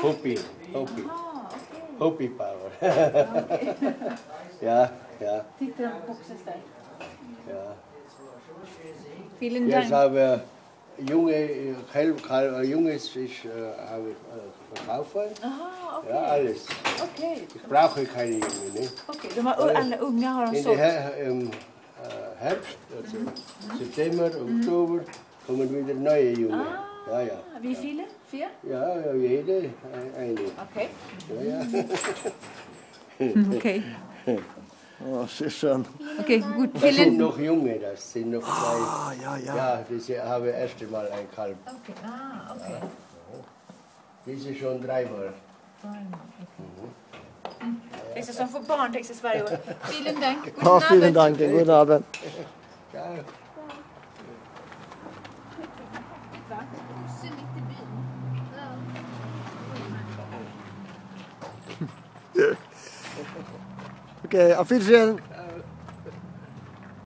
Hopi. Hopi. Aha, okej. Hopi power. Okej. Ja, ja, Tittar de på boxes där? ja. Vielen Jetzt Dank. habe junges Fisch habe ich verkaufen. Aha, okej. Ja, alles. Okej. Ich brauche keine Junge. Ne? Okej, de har, alla unga har de In sålt. Im Herbst, also September, Oktober, kommen wieder neue Junge. Ja, ja. Wie viele? 4? Ja, ja, jede eine. Okej. Ja, ja. Okej. Ja, sehr schön. Okej, gut. Das sind Vielen noch Junge, das sind noch zwei. Ah, ja, ja. Ja, diese habe erst einmal ein Kalb. Okej. Okej. Diese schon dreimal. Vissa som får barn texas varje år. Vielen Dank. Guten Ja, vielen Abend. Dank. Guten Abend. Ja. Okay, auf Wiedersehen.